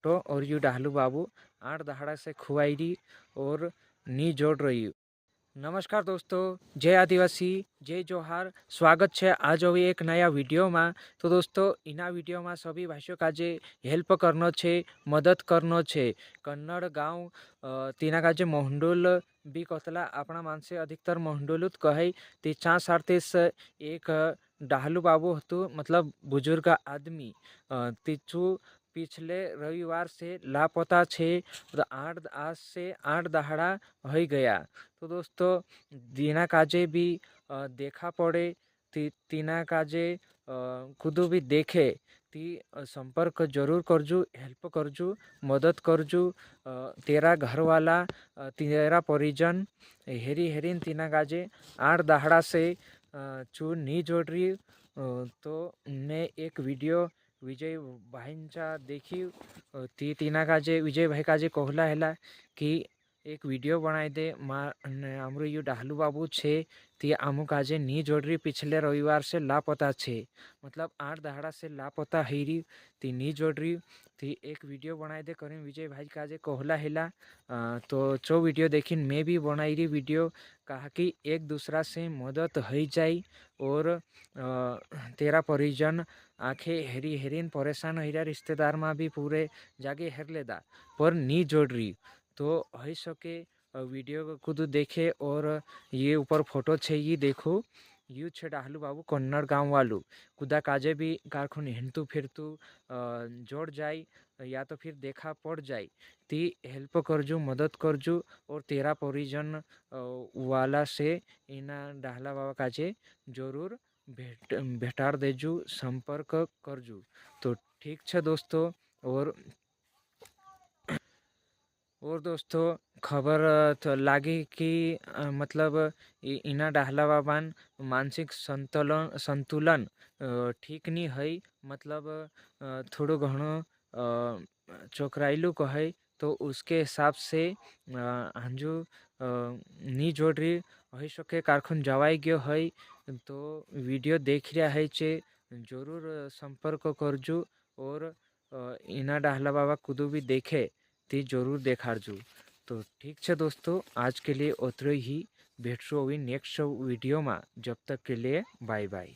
Photo और you डाहलू बाबू 8 दहाड़ा से खुआईरी और नी जोड़ रही। नमस्कार दोस्तों, जय आदिवासी, जय जोहार। स्वागत है आज अभी एक नया वीडियो में। तो दोस्तों इना वीडियो में सभी भाषियों का जे हेल्प करनो छे, मदद करनो छे। कन्नड़ गाँव तीना का जे मोहंडुल बी कतला अपना मानसे अधिकतर मोहंडुलुत कहे ती चा सारतीस एक डाहलू बाबू हतु, मतलब बुजुर्ग आदमी तीचू पिछले रविवार से लापता छे। 8 आज से 8 दहाड़ा हो गया। तो दोस्तों दीना काजे भी देखा पड़े तीना काजे खुद भी देखे ती संपर्क जरूर करजू, हेल्प करजू, मदद करजू। तेरा घर वाला तेरा परिजन हेरी हेरीन तीना काजे 8 दहाड़ा से चू नी जोड़ रही। तो मैं एक वीडियो विजय भाईंचा देखी ती तीना काजे विजय भाई काजे कहला हैला कि एक वीडियो बनाई दे आमरू यू डाहलू बाबू छे ती आमु काजे नी जोड़री, पिछले रविवार से लापता छे, मतलब 8 दहाड़ा से लापता हैरी ती नी जोड़री। ती एक वीडियो बनाई दे करीन विजय भाई काजे कहला हैला। तो चो वीडियो देखिन मैं भी बनाई रही वीडियो, कहा कि एक दूसरा से मदद हो जाए और तेरा परिजन आखे हेरी हेरीन परेशान हो रहा, रिश्तेदार में भी पूरे जागे हेर लेदा पर नी जोड़ रही। तो हो सके वीडियो को खुद देखे और ये ऊपर फोटो छे ये देखो, यू छे डाहलू बाबू कन्नड़ गाँव वालू कुदा काजे भी कारखुन हिंतू फिरतू जोड़ जाए या तो फिर देखा पड़ जाए ती हेल्प करजू, मदद करजू और तेरा परिजन वाला से इना डाहला बाबा काजे जरूर भेटार देजू, संपर्क करजू। तो ठीक है दोस्तों। और दोस्तों खबर तो लागी कि मतलब इना डाहला बाबान मानसिक संतुलन ठीक नहीं है, मतलब थोड़ो घणो चोकराइलू कहे तो उसके हिसाब से हंजू नी जोड़ रही हो सके कारखुन जवाई गयो है। तो वीडियो देख रहा है चे जरूर संपर्क करजू और इना डाहला बाबा कुदू भी देखे ती जरूर देखारजू। तो ठीक है दोस्तों, आज के लिए उतरो ही, भेटू अभी नेक्स्ट वीडियो में। जब तक के लिए बाय बाय।